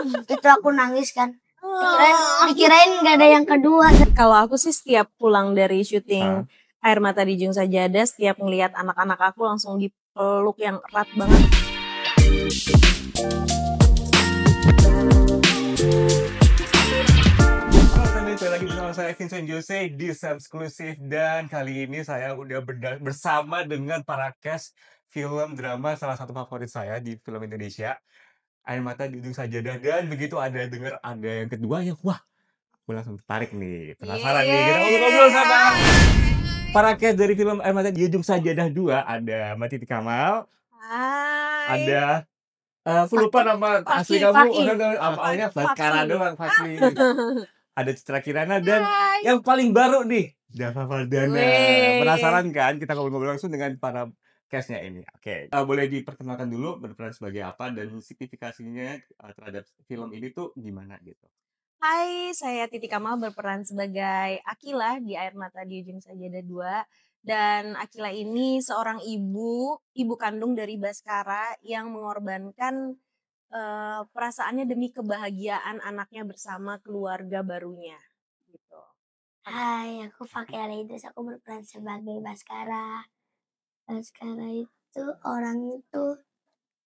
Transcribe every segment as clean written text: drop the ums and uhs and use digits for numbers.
Itu aku nangis kan. Dikirain gak ada yang kedua. Kalau aku sih setiap pulang dari syuting Air Mata Dijung Sajadah, setiap ngelihat anak-anak aku langsung dipeluk yang erat banget. Saya lagi bersama saya Vincent Jose di Subsklusif, dan kali ini saya udah bersama dengan para cast film drama salah satu favorit saya di film Indonesia, Air Mata Dijung Sajadah. Dan begitu ada yang kedua yang wah, aku langsung tertarik nih, penasaran nih, kita ngobrol sama para cast dari film Air Mata Dijung Sajadah 2. Ada Mbak Titi Kamal, ada aku lupa nama asli kamu, awalnya Baskara doang, Fakri. Ada Citra Kirana, dan yang paling baru nih, Dava Vardana. Penasaran kan? Kita ngobrol langsung dengan para cast-nya ini. Oke. Boleh diperkenalkan dulu berperan sebagai apa dan signifikasinya terhadap film ini tuh gimana gitu? Hai, saya Titi Kamal berperan sebagai Akila di Air Mata Dijung Sajadah 2. Dan Akila ini seorang ibu kandung dari Baskara yang mengorbankan perasaannya demi kebahagiaan anaknya bersama keluarga barunya gitu. Hai, aku Fakir Aidus, aku berperan sebagai Baskara. Baskara itu orang itu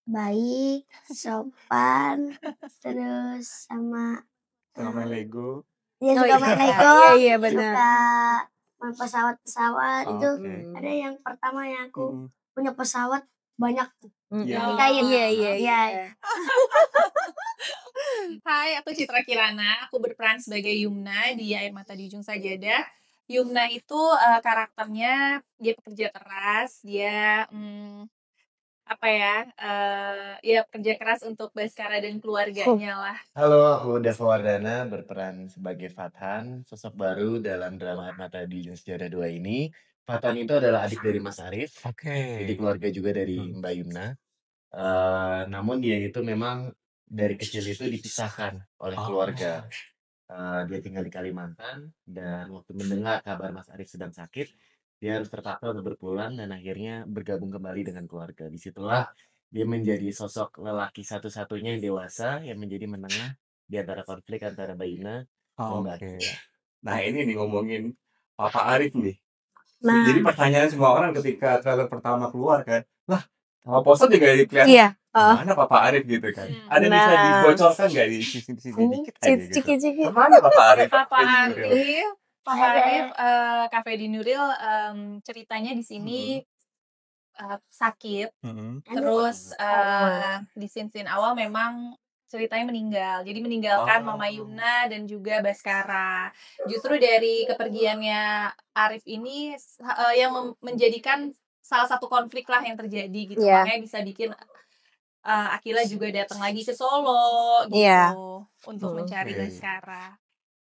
baik, sopan, terus sama Sama Lego. dia suka main Lego, Iya benar. suka main pesawat itu. Ada yang pertama yang aku punya pesawat banyak tuh. Nikahin. Iya. Hai, aku Citra Kirana. Aku berperan sebagai Yumna di Air Mata Dijung Sajadah. Yumna itu karakternya dia pekerja keras, dia pekerja keras untuk Baskara dan keluarganya lah. Halo, aku Dava Vardana berperan sebagai Fathan, sosok baru dalam drama Air Mata Dijung Sajadah 2 ini. Fathan itu adalah adik dari Mas Arif, jadi keluarga juga dari Mbak Yumna. Namun dia itu memang dari kecil itu dipisahkan oleh keluarga. Dia tinggal di Kalimantan, dan waktu mendengar kabar Mas Arif sedang sakit, dia harus terpaksa untuk berpulang dan akhirnya bergabung kembali dengan keluarga. Disitulah dia menjadi sosok lelaki satu-satunya yang dewasa yang menjadi menengah di antara konflik antara Mbak Yumna dan Mbak Arif. Nah ini nih ngomongin Papa Arif nih. Jadi pertanyaan semua orang ketika trailer pertama keluar kan, lah sama poster juga dilihat. Iya. Mana Papa Arif gitu kan? Ada bisa dibocorkan nggak di sini dikit aja gitu? Mana Papa Arif? Papa Arif, Cafe di Nuril, ceritanya di sini sakit. Terus di scene awal memang ceritanya meninggal. Jadi meninggalkan Mama Yumna dan juga Baskara. Justru dari kepergiannya Arif ini yang menjadikan salah satu konflik lah yang terjadi gitu. Makanya bisa bikin Akila juga datang lagi ke Solo gitu untuk mencari Baskara.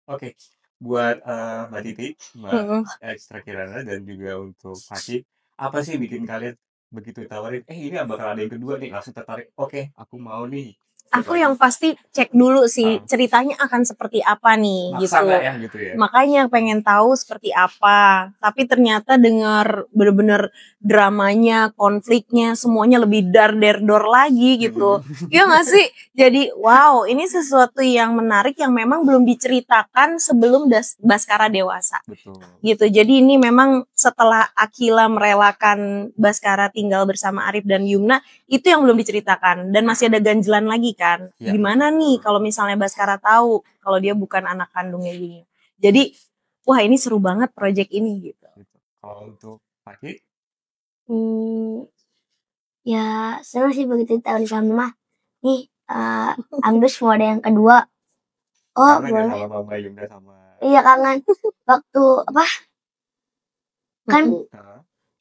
Oke. Buat Mbak Titi, Mbak Citra Kirana, dan juga untuk Fatih, apa sih bikin kalian begitu tawarin, ini bakal ada yang kedua nih, langsung tertarik, oke, aku mau nih. Aku yang pasti cek dulu sih ceritanya akan seperti apa nih. Maksa gitu. Ya, gitu ya. Makanya pengen tahu seperti apa. Tapi ternyata dengar bener-bener dramanya, konfliknya, semuanya lebih dar-der-dor lagi gitu. Iya gak sih? Jadi wow, ini sesuatu yang menarik yang memang belum diceritakan sebelum Baskara dewasa. Betul. Gitu. Jadi ini memang setelah Akila merelakan Baskara tinggal bersama Arif dan Yumna, itu yang belum diceritakan. Dan masih ada ganjelan lagi kan. Gimana nih kalau misalnya Baskara tahu kalau dia bukan anak kandungnya gini. Jadi wah ini seru banget project ini gitu. Kalau untuk Fatih? Ya seru sih begitu tahu di sama nih Angus mau ada yang kedua. Boleh. Sama Mama Yumna sama. Iya kangen. Waktu apa? Kan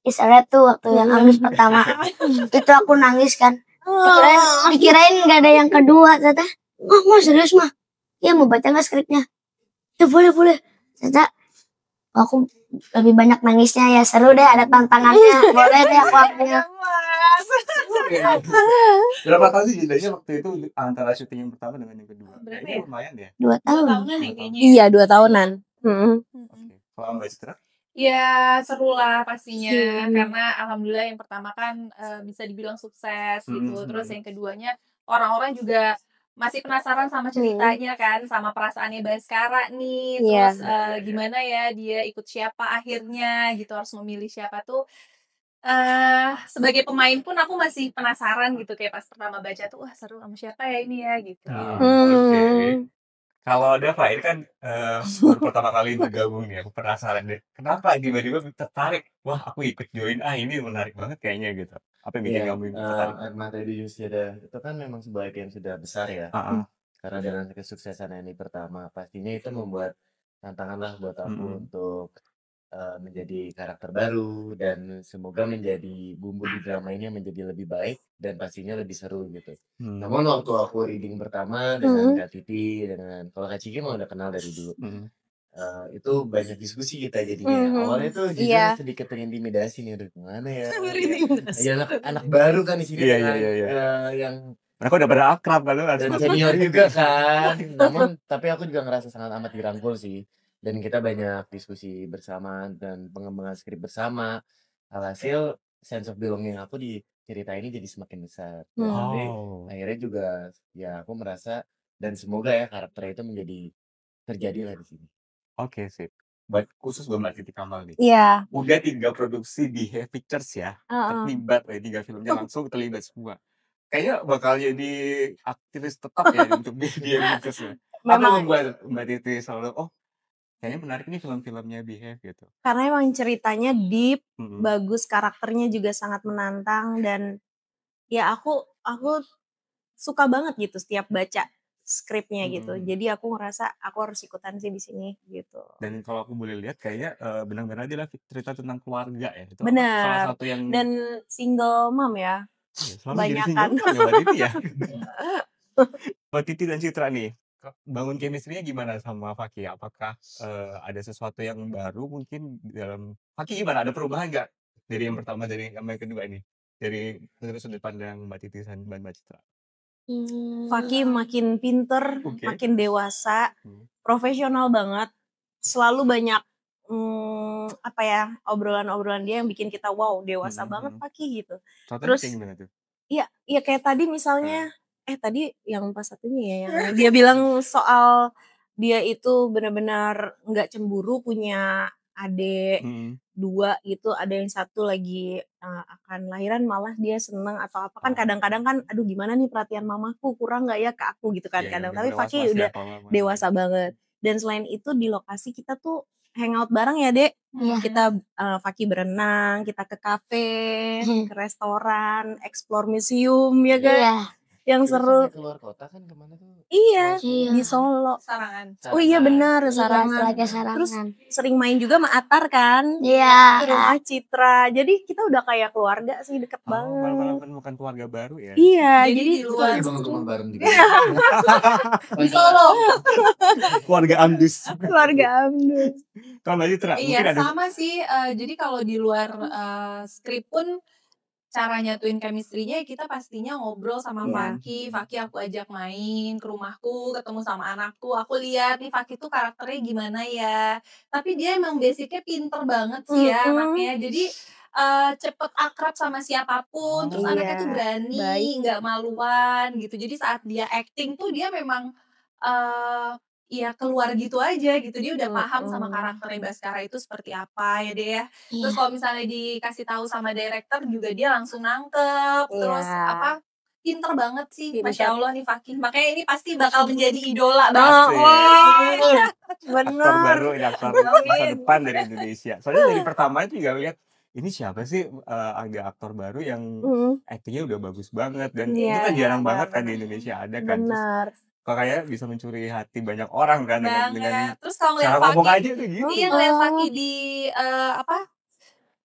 Israel tuh waktu yang Angus pertama. Itu aku nangis kan. Dikirain gak ada yang kedua. Ternyata mah serius mah. Iya mau baca gak skripnya? Ya boleh. Ternyata aku lebih banyak nangisnya. Ya seru deh, ada tantangannya. Boleh deh aku ambil. Berapa tahun sih jedanya waktu itu antara syuting yang pertama dengan yang kedua? Kayaknya lumayan ya. 2 tahun. Iya 2 tahunan. Kalau Mbak Citra? Ya seru lah pastinya karena alhamdulillah yang pertama kan bisa dibilang sukses gitu. Terus yang keduanya orang-orang juga masih penasaran sama ceritanya kan, sama perasaannya Baskara nih, Iya. terus gimana ya dia ikut siapa akhirnya gitu, harus memilih siapa tuh. Sebagai pemain pun aku masih penasaran gitu, kayak pas pertama baca tuh, wah seru sama siapa ya ini ya gitu. Oke. Kalau Dava ini kan baru pertama kali bergabung nih, aku penasaran deh. Kenapa tiba-tiba tertarik? Wah, aku ikut join. Ini menarik banget kayaknya gitu. Apa yang bikin Iya, kamu tertarik? Air Mata Dijung Sejadah itu kan memang sebuah game sudah besar ya. Karena dengan kesuksesan ini pertama, pastinya itu membuat tantangan lah buat aku untuk menjadi karakter baru dan semoga menjadi bumbu di drama ini menjadi lebih baik dan pastinya lebih seru gitu. Namun waktu aku reading pertama dengan Kak Titi, dengan kalau Kak Ciki mah udah kenal dari dulu. Itu banyak diskusi kita jadinya. Awalnya tuh jujur sedikit terintimidasi nih, aduh gimana ya? Ya anak baru kan di sini dengan yang Mereka udah pada akrab kan dan senior juga kan. Namun tapi aku juga ngerasa sangat amat dirangkul sih. Dan kita banyak diskusi bersama dan pengembangan skrip bersama. Alhasil sense of belonging aku di cerita ini jadi semakin besar. Jadi akhirnya juga ya aku merasa dan semoga ya karakter itu menjadi terjadi lah di sini. Oke, sip. Buat khusus buat Mbak Titi Kamal nih. Iya. Udah 3 produksi Behave Pictures ya. Terlibat 3 filmnya langsung terlibat semua. Kayaknya bakal jadi aktivis tetap ya untuk Behave Pictures ya. Apa yang membuat Mbak Titi selalu kayaknya menarik nih film-filmnya Behave gitu? Karena emang ceritanya deep, bagus, karakternya juga sangat menantang dan ya aku suka banget gitu setiap baca skripnya gitu. Jadi aku ngerasa aku harus ikutan sih di sini gitu. Dan kalau aku boleh lihat kayaknya benar-benar adalah cerita tentang keluarga ya. Itu Benar. salah satu yang Dan single mom ya. Banyakan. Mbak Titi ya. Mbak Titi dan Citra nih, bangun chemistry-nya gimana sama Faki? Apakah ada sesuatu yang baru mungkin dalam Faki gimana? Ada perubahan nggak dari yang pertama dari yang kedua ini? Dari sudut pandang Mbak Titi dan Mbak Citra? Faki makin pinter, makin dewasa, profesional banget, selalu banyak obrolan-obrolan dia yang bikin kita wow dewasa banget Faki gitu. Terus kayak gimana tuh? Iya kayak tadi misalnya tadi yang pas satunya ya yang dia bilang soal dia itu benar-benar nggak cemburu, punya adik 2 gitu, ada yang satu lagi akan lahiran malah dia seneng atau apa kan kadang-kadang kan aduh gimana nih perhatian mamaku kurang nggak ya ke aku gitu kan kadang, tapi Faki udah dewasa banget. Dan selain itu di lokasi kita tuh hangout bareng ya Dek. Kita Faki berenang, kita ke kafe, ke restoran, explore museum ya kan. Yang seru. Keluar kota kan kemana tuh? Iya, di Solo. Sarangan. Oh iya benar, Sarangan. Terus sering main juga sama Atar kan? Iya. Ke rumah Citra. Jadi kita udah kayak keluarga sih, deket banget. Malah bukan keluarga baru ya? Iya, jadi di luar bangun rumah bareng juga. Di Solo. Keluarga Amdus. Keluarga Amdus. Kalau Mbak Citra iya, mungkin ada sama sih. Jadi kalau di luar skrip pun cara nyatuin chemistry-nya kita pastinya ngobrol sama Faki. Faki aku ajak main ke rumahku, ketemu sama anakku. Aku lihat nih Faki tuh karakternya gimana ya. Tapi dia emang basicnya pinter banget sih ya anaknya. Jadi cepet akrab sama siapapun. Terus anaknya tuh berani, nggak maluan gitu. Jadi saat dia acting tuh dia memang ya keluar gitu aja gitu, dia udah paham sama karakternya Baskara itu seperti apa ya deh ya. Terus kalau misalnya dikasih tahu sama director juga dia langsung nangkep. Terus pinter banget sih, Masya Allah nih Faki. Makanya ini pasti bakal menjadi idola banget. Aktor baru, aktor masa depan dari Indonesia. Soalnya dari pertama itu juga lihat ini siapa sih ada aktor baru yang actingnya udah bagus banget dan itu kan jarang banget kan di Indonesia ada kan. Benar. Kok kayak bisa mencuri hati banyak orang kan dengan terus kalau cara ngeliat ngomong Faki aja tuh gitu. Iya, ngeliat Faki di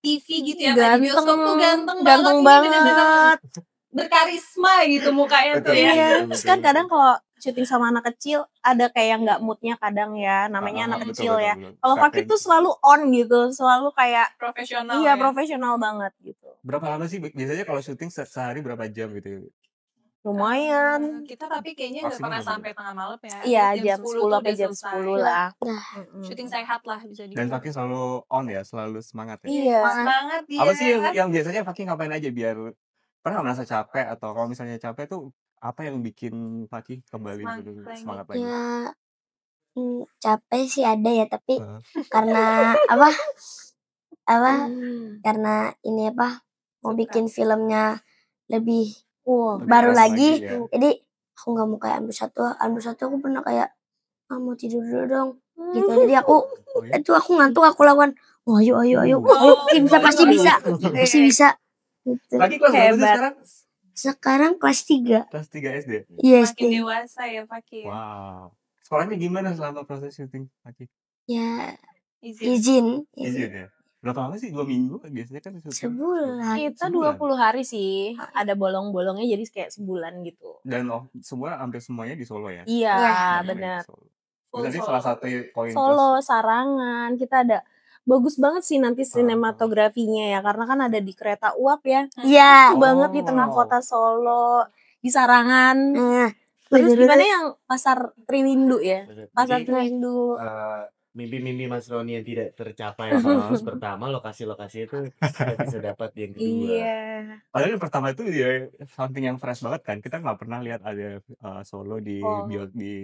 TV gitu ya, ganteng, di bioskop tuh ganteng banget. Bener-bener berkarisma gitu mukanya tuh ya. Iya. Terus kan kadang kalau syuting sama anak kecil ada kayak nggak moodnya kadang ya, namanya anak kecil ya. Kalau Faki tuh selalu on gitu, selalu kayak profesional. Iya, profesional banget gitu. Berapa lama sih biasanya kalau syuting sehari berapa jam gitu? Lumayan. Kita tapi kayaknya nggak pernah sampai tengah malam ya. Iya, jam 10 sampai jam 10 lah. Syuting sehat lah bisa dibilang. Dan Faki selalu on ya, selalu semangat ya? Iya. Semangat dia. Apa sih yang biasanya Faki ngapain aja biar pernah merasa capek atau kalau misalnya capek tuh Apa yang bikin Fakih kembali semangat lagi? Ya capek sih ada ya, tapi karena apa karena ini mau bikin filmnya lebih baru lagi ya. jadi aku nggak mau kayak Ambil Satu aku pernah kayak mau tidur dulu dong gitu, jadi aku ngantuk, aku lakukan ayo pasti bisa gitu. Lagi kelas berapa sih sekarang? Sekarang kelas 3 SD. Iya, Makin SD. dewasa ya Fakih. Wow. Sekolahnya gimana selama proses syuting Fakih? Ya Izin. izin ya. Berapa lama sih? 2 minggu biasanya kan syuting? sebulan. Kita 20 hari sih. Ada bolong-bolongnya jadi kayak sebulan gitu. Dan hampir semuanya di Solo ya? Iya, Semuanya benar. di Solo. Berarti salah satu poin Solo, Sarangan, kita ada bagus banget sih nanti sinematografinya ya, karena kan ada di kereta uap ya. Iya. Bagus banget di tengah kota Solo, di Sarangan. Terus gimana yang Pasar Triwindu ya? Pasar Triwindu. Mimpi-mimpi Mas Roni yang tidak tercapai terus pertama, lokasi-lokasi itu kita bisa dapat yang kedua. Iya. Padahal yang pertama itu ya something yang fresh banget kan. Kita nggak pernah lihat ada Solo di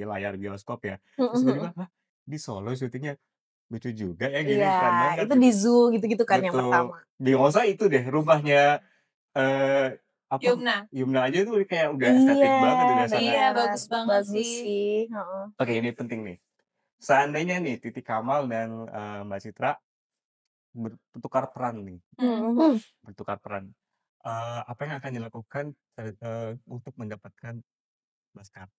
layar bioskop ya. Terus tiba-tiba di Solo syutingnya lucu juga ya gini, keren banget. Itu di zoo gitu-gitu kan yang pertama. Di Ngosa itu deh rumahnya Yumna aja tuh kayak udah estetik banget, udah sangat. Iya, bagus banget sih. Oke, ini penting nih. Seandainya nih Titi Kamal dan Mbak Citra bertukar peran nih, apa yang akan dilakukan untuk mendapatkan Baskara?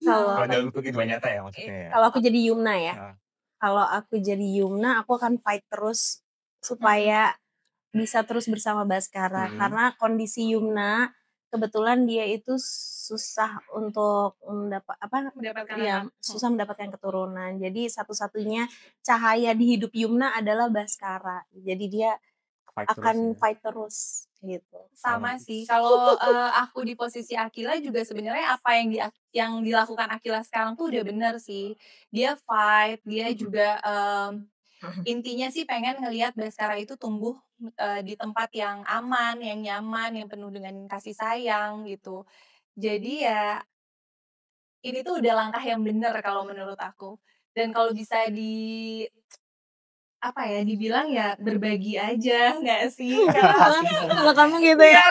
Kalau dalam kehidupan nyata ya maksudnya ya. Kalau aku jadi Yumna ya. Kalau aku jadi Yumna, aku akan fight terus supaya bisa terus bersama Baskara. Karena kondisi Yumna kebetulan dia itu susah untuk susah mendapatkan keturunan. Jadi satu-satunya cahaya di hidup Yumna adalah Baskara. Jadi dia akan fight terus gitu. Sama sih. Kalau aku di posisi Akila juga sebenarnya apa yang dilakukan Akila sekarang tuh udah bener sih. Dia fight, dia juga intinya sih pengen ngelihat Baskara itu tumbuh di tempat yang aman, yang nyaman, yang penuh dengan kasih sayang gitu. Jadi ya ini tuh udah langkah yang bener kalau menurut aku. Dan kalau bisa dibilang ya berbagi aja nggak sih? Kalau kamu gitu ya.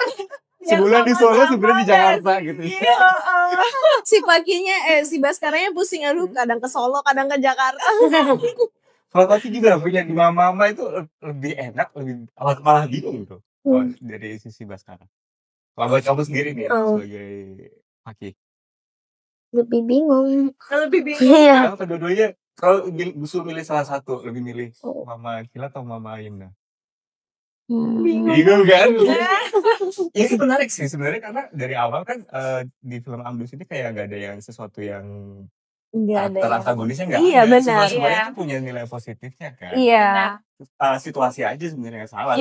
Sebulan di Solo, sebulan di Jakarta gitu. Iya. Si paginya si Baskaranya pusing, aduh kadang ke Solo, kadang ke Jakarta. Kalau Tati juga punya mama itu lebih enak, lebih malah bingung tuh dari sisi Baskara. Kalau buat kamu sendiri nih sebagai Fakih. Lebih bingung. Iya. Kedua-duanya kalau disuruh milih salah satu, lebih milih Mama Akila atau Mama Yumna? Bingung kan? Ya itu menarik sih sebenarnya karena dari awal kan di film Amdus ini kayak gak ada yang sesuatu yang antagonisnya nggak iya, ada. Benar. Semuanya itu punya nilai positifnya kan. Iya. Situasi aja sebenarnya yang salah.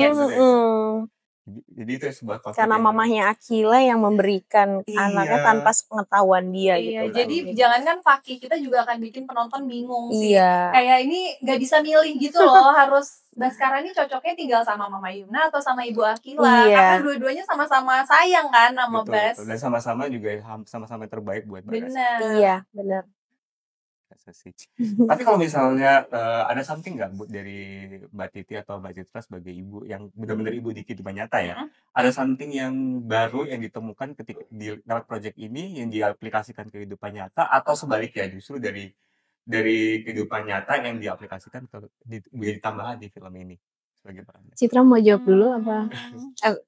Jadi itu sebuah konflik. Karena mamahnya Akila yang memberikan anaknya tanpa pengetahuan dia gitu. Jadi jangankan Fakih, kita juga akan bikin penonton bingung sih. Iya. Kayak ini nggak bisa milih gitu loh. Harus Baskara ini cocoknya tinggal sama Mama Yumna atau sama Ibu Akila. Karena dua-duanya sama-sama sayang kan sama Bas. Dan sama-sama juga sama-sama terbaik buat Bagas. Benar. Iya, benar. Tapi kalau misalnya ada something nggak dari Mbak Titi atau Mbak Citra sebagai ibu yang benar-benar ibu di kehidupan nyata ya, ada something yang baru yang ditemukan ketika di lewat project ini yang diaplikasikan ke kehidupan nyata atau sebaliknya justru dari kehidupan nyata yang diaplikasikan menjadi tambahan di film ini sebagai perannya. Citra mau jawab dulu apa?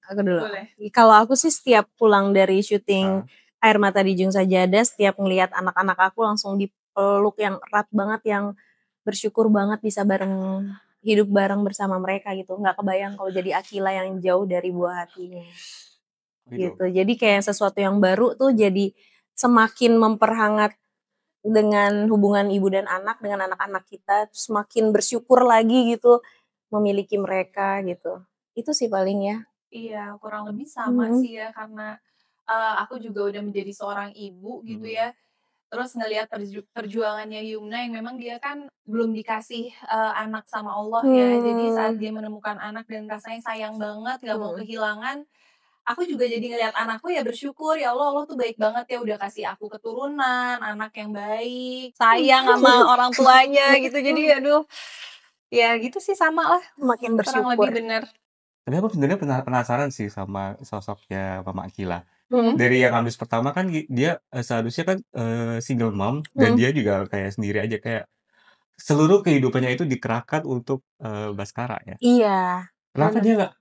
Aku dulu. Boleh. Kalau aku sih setiap pulang dari syuting Air Mata Dijung Sajadah, setiap ngelihat anak-anak aku langsung peluk yang erat banget, yang bersyukur banget bisa hidup bareng bersama mereka gitu. Nggak kebayang kalau jadi Akila yang jauh dari buah hatinya gitu. Jadi kayak sesuatu yang baru tuh jadi semakin memperhangat dengan hubungan ibu dan anak, dengan anak-anak kita, semakin bersyukur lagi gitu memiliki mereka gitu. Itu sih paling ya. Iya, kurang lebih sama sih ya, karena aku juga udah menjadi seorang ibu gitu ya. Terus ngelihat perjuangannya Yumna yang memang dia kan belum dikasih anak sama Allah ya. Jadi saat dia menemukan anak dan rasanya sayang banget, gak mau kehilangan, aku juga jadi ngeliat anakku ya bersyukur, ya Allah tuh baik banget ya udah kasih aku keturunan, anak yang baik, sayang sama orang tuanya gitu. Jadi aduh, ya gitu sih sama lah, Makin kurang bersyukur. lebih bener. Tapi aku sebenarnya penasaran sih sama sosoknya Mama Akila. Dari yang Agnes pertama kan dia seharusnya kan single mom dan dia juga kayak sendiri aja, kayak seluruh kehidupannya itu dikerahkan untuk Baskara ya. Iya. Kenapa dia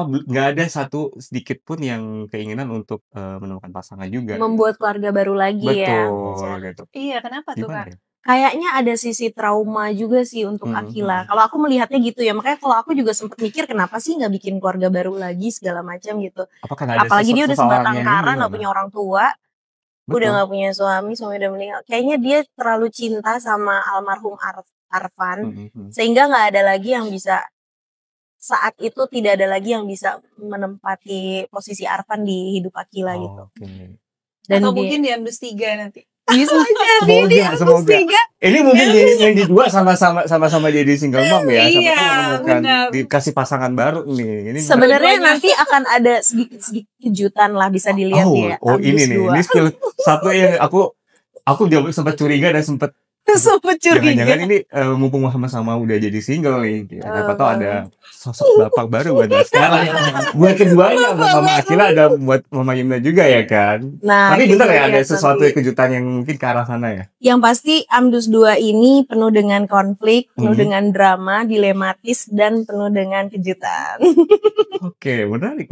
nggak ada satu sedikit pun yang keinginan untuk menemukan pasangan juga? Membuat keluarga baru lagi ya. Betul gitu. Iya, kenapa tuh Gimana Kak? ya? Kayaknya ada sisi trauma juga sih untuk Akila. Kalau aku melihatnya gitu ya, makanya kalau aku juga sempet mikir kenapa sih nggak bikin keluarga baru lagi segala macam gitu. Apalagi dia udah sebatang kara, nggak punya orang tua, udah nggak punya suami udah meninggal. Kayaknya dia terlalu cinta sama almarhum Arfan, sehingga nggak ada lagi yang bisa saat itu tidak ada lagi yang bisa menempati posisi Arfan di hidup Akila gitu. Dan atau mungkin di Amdus 3 nanti. Bisa jadi di Amdus 3. Ini mungkin yang di dua sama-sama jadi single mom ya. Iya, menemukan dikasih pasangan baru nih. Ini sebenarnya nanti akan ada sedikit kejutan lah, bisa dilihat ya. Oh ini nih, ini skill satu yang aku sempat curiga dan sempat curiga. Jangan-jangan ini mumpung sama-sama udah jadi single nih, siapa tahu ada sosok bapak baru buat Baskara. Buat keduanya, buat Mama Akila ada buat Mama Yumna juga ya kan. Nah, tapi bener ya ada sesuatu kejutan yang mungkin ke arah sana ya. Yang pasti Amdus 2 ini penuh dengan konflik, penuh dengan drama, dilematis dan penuh dengan kejutan. Oke, menarik.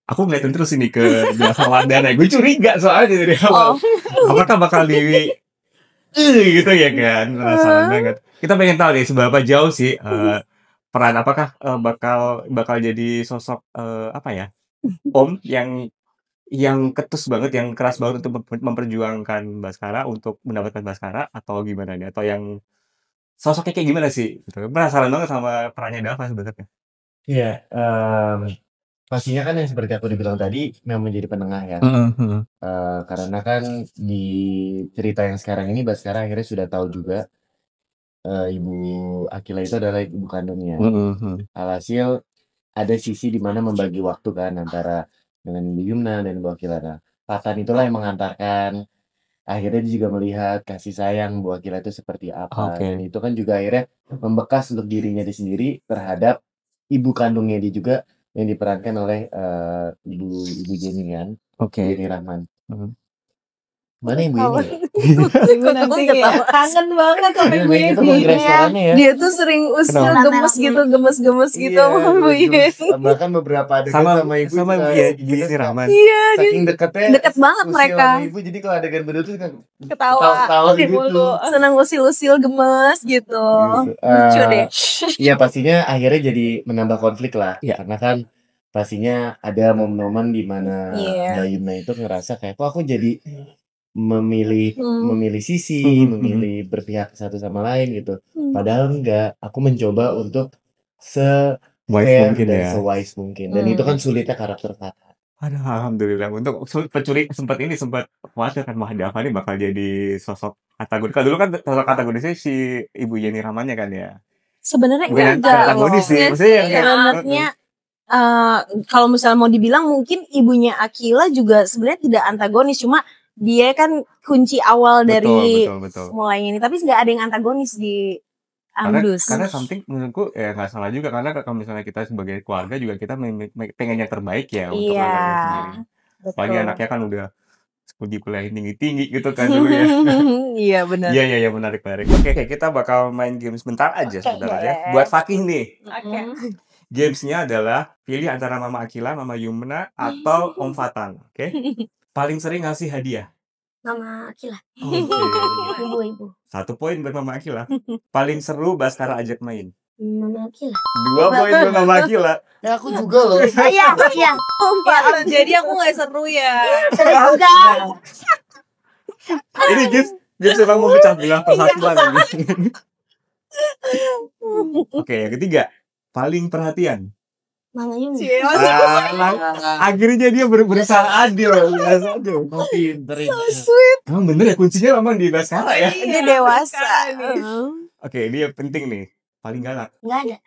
Aku ngeliatin terus ini ke belakang Wardana. Gue curiga soalnya dari awal. Apakah bakal gitu ya kan, penasaran banget. Kita pengen tahu nih seberapa jauh sih peran, apakah bakal jadi sosok om yang ketus banget, yang keras banget untuk memperjuangkan Baskara, untuk mendapatkan Baskara, atau gimana nih, atau yang sosoknya kayak gimana sih? Penasaran banget sama perannya Dava sebenarnya. Iya, pastinya kan yang seperti aku dibilang tadi memang menjadi penengah ya. Karena kan di cerita yang sekarang ini Baskara akhirnya sudah tahu juga Ibu Akila itu adalah ibu kandungnya. Alhasil ada sisi di mana membagi waktu kan antara dengan Ibu Yumna dan Ibu Akila. Nah, Fatan itulah yang mengantarkan. Akhirnya dia juga melihat kasih sayang Bu Akila itu seperti apa. Dan itu kan juga akhirnya membekas untuk dirinya sendiri terhadap ibu kandungnya dia juga, yang diperankan oleh Ibu Jenny kan, Jenny Rahman. Mana ibu ini? Ibu nanti kangen banget sama ibu ini. Dia tuh sering usil gemes gitu sama Bu Ye. Bahkan beberapa adegan sama ibu Jenny Rahman. Iya, saking deketnya. Deket banget mereka. Ibu, jadi kalau adegan berdua tuh kan ketawa gitu. Senang usil-usil gemes gitu. Lucu deh. Iya, pastinya akhirnya jadi menambah konflik lah. Karena kan pastinya ada momen-momen di mana Mbak Yumna itu ngerasa kayak kok aku jadi memilih sisi, memilih berpihak satu sama lain gitu. Padahal enggak, aku mencoba untuk se-fair dan se-wise mungkin. Dan itu kan sulitnya karakter Fatan. Aduh, alhamdulillah. Untuk pencuri sempat khawatir kan Dava ini bakal jadi sosok antagonis. Dulu kan sosok antagonisnya si Ibu Jenny Rahmannya kan ya. Sebenarnya enggak antagonis sih. Sebenarnya kalau misalnya mau dibilang mungkin ibunya Akila juga sebenarnya tidak antagonis, cuma dia kan kunci awal dari mulai ini, tapi nggak ada yang antagonis di Amdus. Karena something menurutku ya nggak salah juga, karena kalau misalnya kita sebagai keluarga juga kita pengen yang terbaik ya untuk keluarga sendiri. Apalagi anaknya kan udah kuliah tinggi gitu kan dulu ya. Iya benar. Iya menarik. Oke, kita bakal main game sebentar aja sebenarnya. Buat Fakih nih. Gamesnya adalah pilih antara Mama Akila, Mama Yumna, atau Om Fatan. Oke? Paling sering ngasih hadiah? Mama Akila. Ibu. 1 poin buat Mama Akila. Paling seru Baskara ajak main? Mama Akila. 2 poin buat Mama Akila. Ya aku juga loh. Iya. Jadi aku gak seru ya. Seru juga. Ini games memang mau pecah belah persatuan. Oke, yang ketiga. Paling perhatian? Mama Yumna. Akhirnya dia berusaha adil. Pinter. So sweet. Emang bener ya kuncinya memang di Baskara ya? Dia dewasa. Oke, ini yang penting nih. Paling galak? Nggak ada.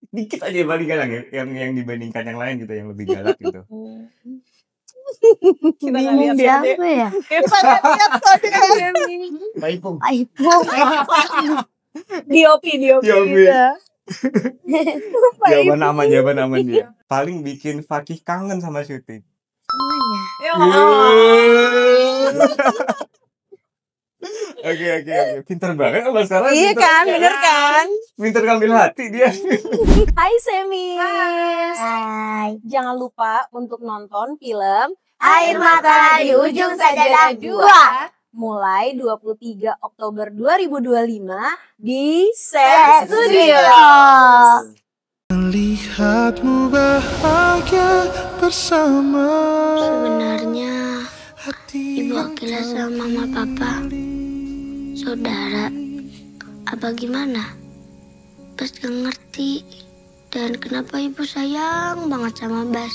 Dikit aja paling galak ya, yang dibandingkan yang lain gitu, yang lebih galak gitu. Kita nggak Bingung lihat dia ya, Dek. apa ya? Kita nggak lihat kok, Dek. Pak Ipung. Aipung. Diopi Diopi. gitu. Pak Jawaban Ipung. aman dia. Paling bikin Fakih kangen sama syuting. Semuanya. Ya Iya. Allah. Oke. Pinter banget sama sekarang. Iya pinter. kan, bener kan? Pinter ngambil hati dia. Hai Semis. Hai. Jangan lupa untuk nonton film Air Mata di Ujung Sajadah 2. mulai 23 Oktober 2025 di Set Set Studio. Studio. Melihatmu bahagia bersama. Sebenarnya Ibu Akila sama Mama Papa saudara apa gimana? Bas gak ngerti. Dan kenapa Ibu sayang banget sama Bas?